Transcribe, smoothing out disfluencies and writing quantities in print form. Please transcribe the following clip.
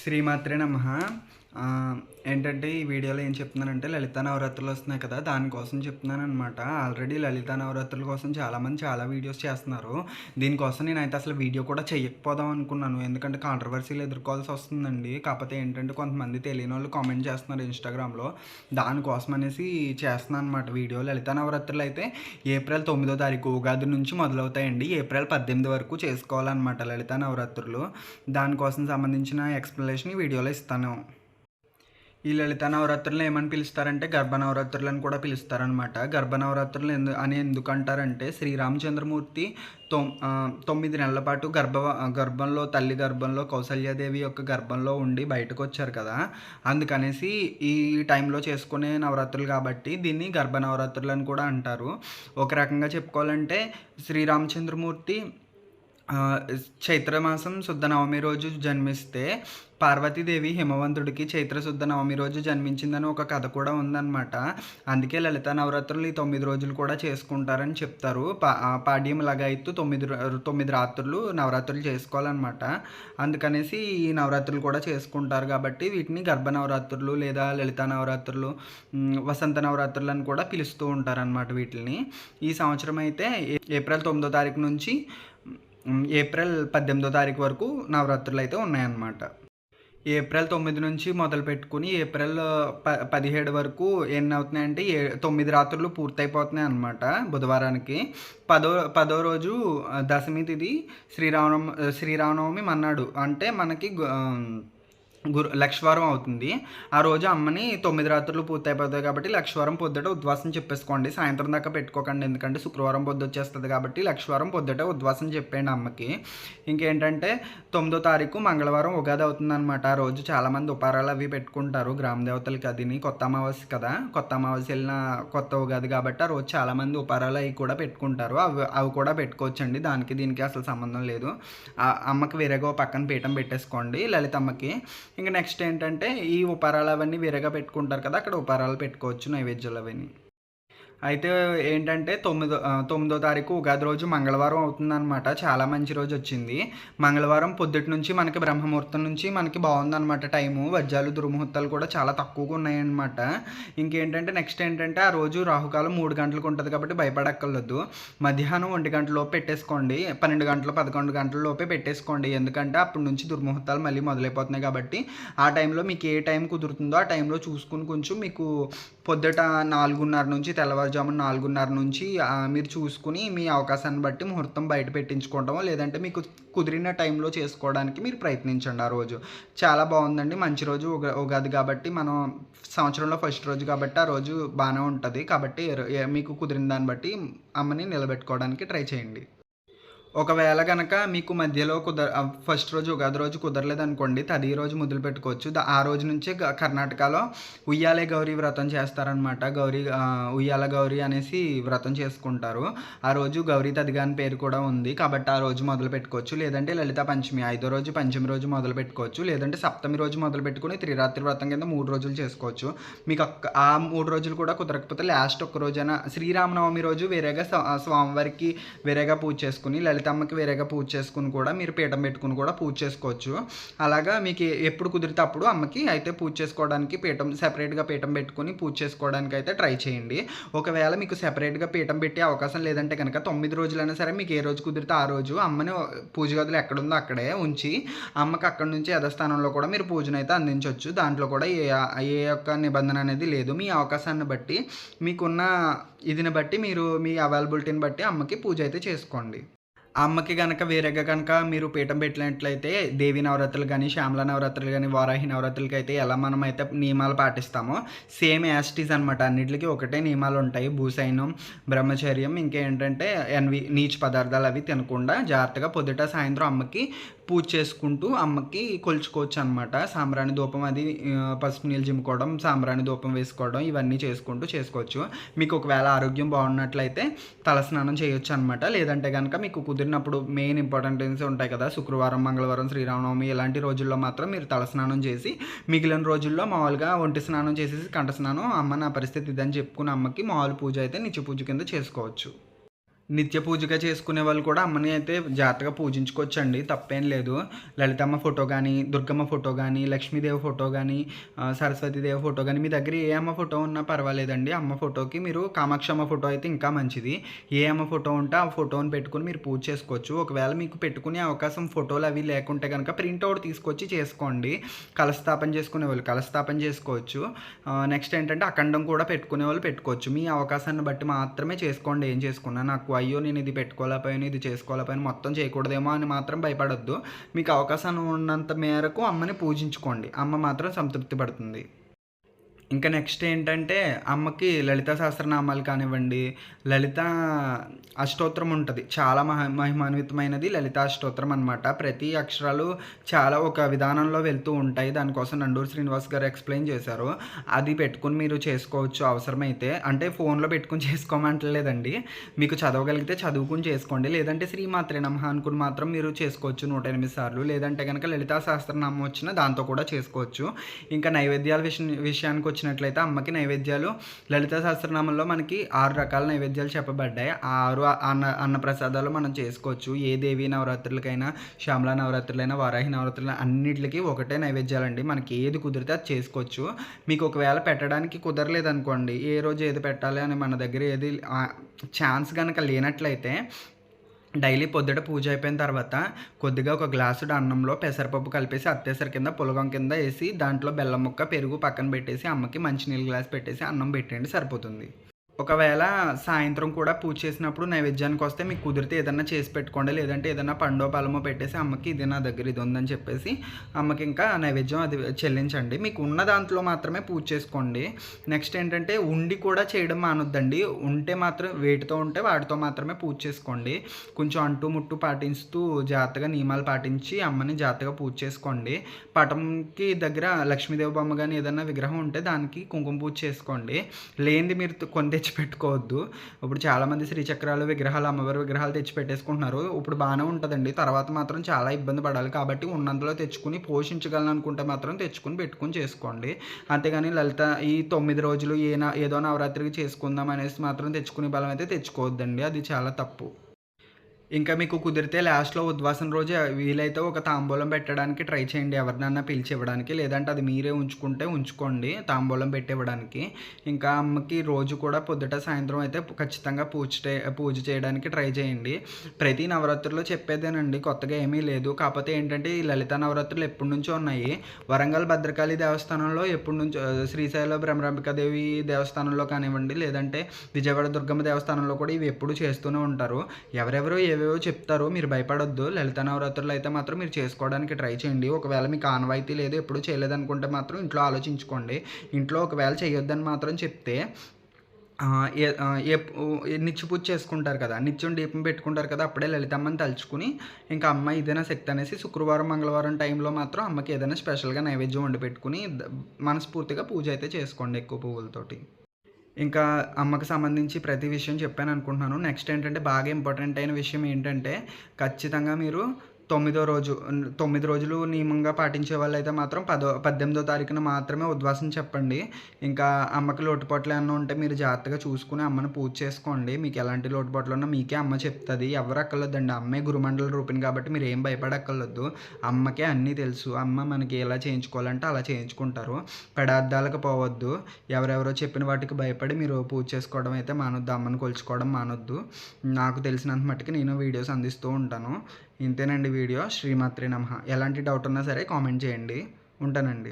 శ్రీమాత్రే నమః. ఏంటంటే ఈ వీడియోలో ఏం చెప్తున్నానంటే లలితా నవరాత్రులు వస్తున్నాయి కదా! దానికోసం చెప్తున్నాననమాట. ఆల్రెడీ లలితా నవరాత్రుల కోసం చాలామంది చాలా వీడియోస్ చేస్తున్నారు. దీనికోసం నేనైతే అసలు వీడియో కూడా చెయ్యకపోదాం అనుకున్నాను. ఎందుకంటే కాంట్రవర్సీలు ఎదుర్కోవాల్సి వస్తుందండి. కాకపోతే ఏంటంటే కొంతమంది తెలియనోళ్ళు కామెంట్ చేస్తున్నారు ఇన్‌స్టాగ్రామ్‌లో. దానికోసం అనేసి చేస్తున్నాను అనమాట వీడియో. లలితా నవరాత్రులు అయితే ఏప్రిల్ 9వ తారీఖు ఉగాది నుంచి మొదలవుతాయండి. ఏప్రిల్ 18 వరకు చేసుకోవాలన్నమాట లలితా నవరాత్రులు. దానికోసం సంబంధించిన ఎక్స్‌ప్లనేషన్ ఈ వీడియోలో ఇస్తాను. ఈ లలితా నవరాత్రులను ఏమని పిలుస్తారంటే గర్భ నవరాత్రులు అని కూడా పిలుస్తారనమాట. గర్భ నవరాత్రులు ఎందుకు అంటారంటే శ్రీరామచంద్రమూర్తి 9 నెలల పాటు గర్భంలో తల్లి గర్భంలో కౌసల్యాదేవి యొక్క గర్భంలో ఉండి బయటకు వచ్చారు కదా! అందుకనేసి ఈ టైంలో చేసుకునే నవరాత్రులు కాబట్టి దీన్ని గర్భ నవరాత్రులు అని కూడా అంటారు. ఒక రకంగా చెప్పుకోవాలంటే శ్రీరామచంద్రమూర్తి చైత్రమాసం శుద్ధ నవమి రోజు జన్మిస్తే పార్వతీదేవి హిమవంతుడికి చైత్ర శుద్ధ నవమి రోజు జన్మించిందని ఒక కథ కూడా ఉందన్నమాట. అందుకే లలితా నవరాత్రులు ఈ 9 రోజులు కూడా చేసుకుంటారని చెప్తారు. పాడ్యం లగాయత్తు 9 రాత్రులు నవరాత్రులు చేసుకోవాలన్నమాట. అందుకనేసి ఈ నవరాత్రులు కూడా చేసుకుంటారు కాబట్టి వీటిని గర్భ నవరాత్రులు లేదా లలితా నవరాత్రులు, వసంత నవరాత్రులు అని కూడా పిలుస్తూ ఉంటారనమాట వీటిని. ఈ సంవత్సరం అయితే ఏప్రిల్ 9వ తారీఖు నుంచి ఏప్రిల్ 18వ తారీఖు వరకు నవరాత్రులు అయితే ఉన్నాయన్నమాట. ఏప్రిల్ 9 నుంచి మొదలుపెట్టుకుని ఏప్రిల్ 17 వరకు ఎన్ని అవుతున్నాయంటే 9 రాత్రులు పూర్తయిపోతున్నాయి అన్నమాట. బుధవారానికి పదో రోజు దశమి తిథి శ్రీరామనవమి మన్నాడు అంటే మనకి లక్షవారం అవుతుంది. ఆ రోజు అమ్మని 9 రాత్రులు పూర్తయిపోతాయి కాబట్టి లక్షవారం పొద్దుట ఉద్వాసం చెప్పేసుకోండి. సాయంత్రం దాకా పెట్టుకోకండి, ఎందుకంటే శుక్రవారం పొద్దు వచ్చేస్తుంది కాబట్టి లక్షవారం పొద్దుట ఉద్వాసం చెప్పేయండి అమ్మకి. ఇంకేంటంటే 9వ తారీఖు మంగళవారం ఉగాది అవుతుందన్నమాట. ఆ రోజు చాలామంది ఉపారాలు అవి పెట్టుకుంటారు గ్రామ దేవతలకి. అదిని కొత్త అమావాస్య కదా, కొత్త అమావాస్య వెళ్ళిన కొత్త ఉగాది కాబట్టి ఆ రోజు చాలామంది ఉపారాలు అవి కూడా పెట్టుకుంటారు. అవి కూడా పెట్టుకోవచ్చండి. దానికి దీనికి అసలు సంబంధం లేదు. అమ్మకి వేరేగా పక్కన పీఠం పెట్టేసుకోండి లలితమ్మకి. ఇంకా నెక్స్ట్ ఏంటంటే ఈ ఉపారాలు అవన్నీ వేరేగా పెట్టుకుంటారు కదా, అక్కడ ఉపారాలు పెట్టుకోవచ్చు, నైవేద్యాలు అవన్నీ. అయితే ఏంటంటే 9వ తారీఖు ఉగాది రోజు మంగళవారం అవుతుందన్నమాట. చాలా మంచి రోజు వచ్చింది. మంగళవారం పొద్దుటి నుంచి మనకి బ్రహ్మముహూర్తం నుంచి మనకి బాగుందన్నమాట టైము. వజ్రాలు దుర్ముహూర్తాలు కూడా చాలా తక్కువగా ఉన్నాయన్నమాట. ఇంకేంటంటే నెక్స్ట్ ఏంటంటే ఆ రోజు రాహుకాలం 3 గంటలకు ఉంటుంది కాబట్టి భయపడక్కర్లేదు. మధ్యాహ్నం 1 గంటల లోపు పెట్టేసుకోండి. 12 గంటలు 11 గంటల లోపే పెట్టేసుకోండి. ఎందుకంటే అప్పటి నుంచి దుర్ముహూర్తాలు మళ్ళీ మొదలైపోతున్నాయి కాబట్టి ఆ టైంలో మీకు ఏ టైం కుదురుతుందో ఆ టైంలో చూసుకుని కొంచెం మీకు పొద్దుట 4:30 నుంచి తెల్లవారుజామున 4:30 నుంచి మీరు చూసుకుని మీ అవకాశాన్ని బట్టి ముహూర్తం బయట పెట్టించుకోవటమో లేదంటే మీకు కుదిరిన టైంలో చేసుకోవడానికి మీరు ప్రయత్నించండి. ఆ రోజు చాలా బాగుందండి, మంచి రోజు. ఉగాది కాబట్టి మనం సంవత్సరంలో ఫస్ట్ రోజు కాబట్టి ఆ రోజు బాగానే ఉంటుంది. కాబట్టి మీకు కుదిరిన దాన్ని బట్టి అమ్మని నిలబెట్టుకోవడానికి ట్రై చేయండి. ఒకవేళ కనుక మీకు మధ్యలో ఫస్ట్ రోజు ఉగాది రోజు కుదరలేదనుకోండి, తది రోజు మొదలు పెట్టుకోవచ్చు. ఆ రోజు నుంచే కర్ణాటకలో ఉయ్యాలే గౌరీ వ్రతం చేస్తారనమాట. ఉయ్యాల గౌరీ అనేసి వ్రతం చేసుకుంటారు. ఆ రోజు గౌరీ తదిగా అని పేరు కూడా ఉంది కాబట్టి ఆ రోజు మొదలు పెట్టుకోవచ్చు. లేదంటే లలిత పంచమి 5వ రోజు పంచమి రోజు మొదలు పెట్టుకోవచ్చు. లేదంటే సప్తమి రోజు మొదలు పెట్టుకుని త్రిరాత్రి వ్రతం కింద 3 రోజులు చేసుకోవచ్చు. మీకు ఆ 3 రోజులు కూడా కుదరకపోతే లాస్ట్ ఒక్క రోజైనా శ్రీరామనవమి రోజు వేరేగా స్వామివారికి వేరేగా పూజ చేసుకుని లలితమ్మకి వేరేగా పూజ చేసుకుని కూడా మీరు పీఠం పెట్టుకుని కూడా పూజ చేసుకోవచ్చు. అలాగా మీకు ఎప్పుడు కుదిరితే అప్పుడు అమ్మకి అయితే పూజ చేసుకోవడానికి సెపరేట్గా పీఠం పెట్టుకుని పూజ చేసుకోవడానికి అయితే ట్రై చేయండి. ఒకవేళ మీకు సెపరేట్గా పీఠం పెట్టే అవకాశం లేదంటే కనుక 9 రోజులైనా సరే మీకు ఏ రోజు కుదిరితే ఆ రోజు అమ్మని పూజ గదులు ఎక్కడుందో అక్కడే ఉంచి అమ్మకి అక్కడి నుంచి యథాస్థానంలో కూడా మీరు పూజను అయితే అందించవచ్చు. దాంట్లో కూడా ఏ యొక్క నిబంధన అనేది లేదు. మీ అవకాశాన్ని బట్టి మీకున్న ఇదిని బట్టి మీరు మీ అవైలబిలిటీని బట్టి అమ్మకి పూజ అయితే చేసుకోండి. అమ్మకి కనుక వేరేగా కనుక మీరు పీఠం పెట్టినట్లయితే దేవి నవరాత్రులు కానీ, శ్యామల నవరాత్రులు కానీ, వారాహి నవరాత్రులకి అయితే ఎలా మనం అయితే నియమాలు పాటిస్తామో సేమ్ యాస్టీస్ అనమాట. అన్నింటికి ఒకటే నియమాలు ఉంటాయి. భూసైనం, బ్రహ్మచర్యం, ఇంకేంటంటే నీచు పదార్థాలు అవి తినకుండా జాగ్రత్తగా పొద్దుట సాయంత్రం అమ్మకి పూజ చేసుకుంటూ అమ్మకి కొలుచుకోవచ్చు అనమాట. సాంబ్రాణి ధూపం అది పసుపు నీళ్ళు జిమ్ముకోవడం, సాంబ్రాణి ధూపం వేసుకోవడం ఇవన్నీ చేసుకోవచ్చు. మీకు ఒకవేళ ఆరోగ్యం బాగున్నట్లయితే తలస్నానం చేయొచ్చు అనమాట. లేదంటే కనుక మీకు కుదిరినప్పుడు మెయిన్ ఇంపార్టెంట్ థింగ్స్ ఉంటాయి కదా, శుక్రవారం, మంగళవారం, శ్రీరామనవమి ఇలాంటి రోజుల్లో మాత్రం మీరు తలస్నానం చేసి మిగిలిన రోజుల్లో మామూలుగా ఒంటి స్నానం చేసేసి కంఠ స్నానం అమ్మ నా పరిస్థితి ఇదని చెప్పుకుని అమ్మకి మామూలు పూజ అయితే నిత్య పూజ కింద చేసుకోవచ్చు. నిత్య పూజగా చేసుకునే వాళ్ళు కూడా అమ్మని అయితే జాగ్రత్తగా పూజించుకోవచ్చండి. తప్పేం లేదు. లలితమ్మ ఫోటో గానీ, దుర్గమ్మ ఫోటో గానీ, లక్ష్మీదేవి ఫోటో గానీ, సరస్వతీదేవి ఫోటో గానీ, మీ దగ్గర ఏ అమ్మ ఫోటో ఉన్నా పర్వాలేదండి. అమ్మ ఫోటోకి మీరు కామాక్షమ్మ ఫోటో అయితే ఇంకా మంచిది. ఏ అమ్మ ఫోటో ఉంటే ఆ ఫోటోని పెట్టుకొని మీరు పూజ చేసుకోవచ్చు. ఒకవేళ మీకు పెట్టుకునే అవకాశం ఫోటోలు అవి లేకుంటే కనుక ప్రింటౌట్ తీసుకొచ్చి చేసుకోండి. కలస్థాపన చేసుకునేవాళ్ళు కలస్థాపన చేసుకోవచ్చు. నెక్స్ట్ ఏంటంటే అఖండం కూడా పెట్టుకునే వాళ్ళు పెట్టుకోవచ్చు. మీ అవకాశాన్ని బట్టి మాత్రమే చేసుకోండి. ఏం చేసుకున్నా నాకు అయ్యో నేను ఇది పెట్టుకోలేకపోయాను, ఇది చేసుకోలేకపోయాను, మొత్తం చేయకూడదేమో అని మాత్రం భయపడొద్దు. మీకు అవకాశం ఉన్నంత మేరకు అమ్మని పూజించుకోండి. అమ్మ మాత్రం సంతృప్తి పడుతుంది. ఇంకా నెక్స్ట్ ఏంటంటే అమ్మకి లలితా సహస్రనామాలు కానివ్వండి, లలిత అష్టోత్తరం ఉంటుంది. చాలా మహిమాన్వితమైనది లలితా అష్టోత్తరం అనమాట. ప్రతి అక్షరాలు చాలా ఒక విధానంలో వెళ్తూ ఉంటాయి. దానికోసం నండూరి శ్రీనివాస్ గారు ఎక్స్ప్లెయిన్ చేశారు. అది పెట్టుకుని మీరు చేసుకోవచ్చు అవసరమైతే. అంటే ఫోన్లో పెట్టుకుని చేసుకోమంటలేదండి. మీకు చదవగలిగితే చదువుకుని చేసుకోండి. లేదంటే శ్రీమాత్రే నమః అనుకుని మాత్రం మీరు చేసుకోవచ్చు 108 సార్లు. లేదంటే కనుక లలితా సహస్రనామం వచ్చినా దాంతో కూడా చేసుకోవచ్చు. ఇంకా నైవేద్యాల విషయానికి వచ్చినట్లయితే అమ్మకి నైవేద్యాలు లలితా సహస్రనామంలో మనకి 6 రకాల నైవేద్యాలు చెప్పబడ్డాయి. ఆ 6 అన్న ప్రసాదాలు మనం చేసుకోవచ్చు. ఏ దేవి నవరాత్రులకైనా, శ్యామలా నవరాత్రులైనా, వారాహి నవరాత్రులైనా అన్నిటికి ఒకటే నైవేద్యాలండి. మనకి ఏది కుదిరితే అది చేసుకోవచ్చు. మీకు ఒకవేళ పెట్టడానికి కుదరలేదనుకోండి, ఏ రోజు ఏది పెట్టాలి అని మన దగ్గర ఏది ఛాన్స్ కనుక లేనట్లయితే డైలీ పొద్దుట పూజ అయిపోయిన తర్వాత కొద్దిగా ఒక గ్లాసుడు అన్నంలో పెసరపప్పు కలిపేసి అత్తేసర కింద పులగం కింద వేసి దాంట్లో బెల్లం ముక్క, పెరుగు పక్కన పెట్టేసి అమ్మకి మంచినీళ్ళు గ్లాస్ పెట్టేసి అన్నం పెట్టేయండి, సరిపోతుంది. ఒకవేళ సాయంత్రం కూడా పూజ చేసినప్పుడు నైవేద్యానికి వస్తే మీకు కుదిరితే ఏదన్నా చేసి పెట్టుకోండి. లేదంటే ఏదన్నా పండో పలమో పెట్టేసి అమ్మకి ఇది నా దగ్గర ఇది ఉందని చెప్పేసి అమ్మకి ఇంకా నైవేద్యం అది చెల్లించండి. మీకు ఉన్న దాంట్లో మాత్రమే పూజ చేసుకోండి. నెక్స్ట్ ఏంటంటే ఉండి కూడా చేయడం మానొద్దండి. ఉంటే మాత్రం వేటితో ఉంటే వాటితో మాత్రమే పూజ చేసుకోండి. కొంచెం అంటూ ముట్టు పాటిస్తూ జాగ్రత్తగా నియమాలు పాటించి అమ్మని జాగ్రత్తగా పూజ చేసుకోండి. పటంకి దగ్గర లక్ష్మీదేవి బొమ్మ కానీ ఏదన్నా విగ్రహం ఉంటే దానికి కుంకుమ పూజ చేసుకోండి. లేనిది మీరు కొని తెచ్చి పెట్టుకోవద్దు. ఇప్పుడు చాలామంది శ్రీచక్రాలు విగ్రహాలు, అమ్మవారి విగ్రహాలు తెచ్చి పెట్టేసుకుంటున్నారు. ఇప్పుడు బాగానే ఉంటుందండి. తర్వాత మాత్రం చాలా ఇబ్బంది పడాలి. కాబట్టి ఉన్నంతలో తెచ్చుకుని పోషించగలను అనుకుంటే మాత్రం తెచ్చుకుని పెట్టుకుని చేసుకోండి. అంతేగాని లలిత ఈ 9 రోజులు ఏదో నవరాత్రికి చేసుకుందాం అనేసి మాత్రం తెచ్చుకునే బలం అయితే తెచ్చుకోవద్దండి. అది చాలా తప్పు. ఇంకా మీకు కుదిరితే లాస్ట్‌లో ఉద్వాసన రోజే వీలైతే ఒక తాంబూలం పెట్టడానికి ట్రై చేయండి. ఎవరినన్నా పిలిచి ఇవ్వడానికి. లేదంటే అది మీరే ఉంచుకుంటే ఉంచుకోండి తాంబూలం పెట్టి ఇవ్వడానికి. ఇంకా అమ్మకి రోజు కూడా పొద్దుట, సాయంత్రం అయితే ఖచ్చితంగా పూజ చేయడానికి ట్రై చేయండి. ప్రతి నవరాత్రుల్లో చెప్పేదేనండి, కొత్తగా ఏమీ లేదు. కాకపోతే ఏంటంటే ఈ లలితా నవరాత్రులు ఎప్పటినుంచో ఉన్నాయి. వరంగల్ భద్రకాళి దేవస్థానంలో ఎప్పటినుంచో, శ్రీశైలం భ్రమరాంబికాదేవి దేవస్థానంలో కానివ్వండి, లేదంటే విజయవాడ దుర్గమ్మ దేవస్థానంలో కూడా ఇవి ఎప్పుడూ చేస్తూనే ఉంటారు. ఎవరెవరో ఏవేవో చెప్తారో మీరు భయపడొద్దు. లలితా నవరాత్రులు అయితే మాత్రం మీరు చేసుకోవడానికి ట్రై చేయండి. ఒకవేళ మీకు ఆనవాయితీ లేదు, ఎప్పుడు చేయలేదనుకుంటే మాత్రం ఇంట్లో ఆలోచించుకోండి. ఇంట్లో ఒకవేళ చేయొద్దని మాత్రం చెప్తే నిత్య పూజ చేసుకుంటారు కదా, నిత్యం దీపం పెట్టుకుంటారు కదా, అప్పుడే లలితమ్మని తలుచుకుని ఇంకా అమ్మ ఇదేనా శక్తి అనేసి శుక్రవారం, మంగళవారం టైంలో మాత్రం అమ్మకి ఏదైనా స్పెషల్గా నైవేద్యం వండి పెట్టుకుని మనస్ఫూర్తిగా పూజ అయితే చేసుకోండి ఎక్కువ పువ్వులతోటి. ఇంకా అమ్మకి సంబంధించి ప్రతి విషయం చెప్పాను అనుకుంటున్నాను. నెక్స్ట్ ఏంటంటే బాగా ఇంపార్టెంట్ అయిన విషయం ఏంటంటే ఖచ్చితంగా మీరు 9 రోజులు నియమంగా పాటించే వాళ్ళైతే మాత్రం 18వ తారీఖున మాత్రమే ఉద్వాసం చెప్పండి. ఇంకా అమ్మకి లోటుపాట్లు ఏమన్నా ఉంటే మీరు జాగ్రత్తగా చూసుకుని అమ్మని పూజ చేసుకోండి. మీకు ఎలాంటి లోటుపాట్లు ఉన్నా మీకే అమ్మ చెప్తుంది. ఎవరు అక్కర్లేదండి. అమ్మే గురుమండల రూపిణి కాబట్టి మీరు ఏం భయపడక్కర్లేదు. అమ్మకే అన్నీ తెలుసు. అమ్మ మనకి ఎలా చేయించుకోవాలంటే అలా చేయించుకుంటారు. పదార్థాలకు పోవద్దు. ఎవరెవరో చెప్పిన వాటికి భయపడి మీరు పూజ చేసుకోవడం అయితే మానొద్దు. అమ్మని కొలుచుకోవడం మానొద్దు. నాకు తెలిసినంత మట్టుకు నేను వీడియోస్ అందిస్తూ ఉంటాను. ఇంతేనండి వీడియో. శ్రీమాత్రే నమః. ఎలాంటి డౌట్ ఉన్నా సరే కామెంట్ చేయండి. ఉంటానండి.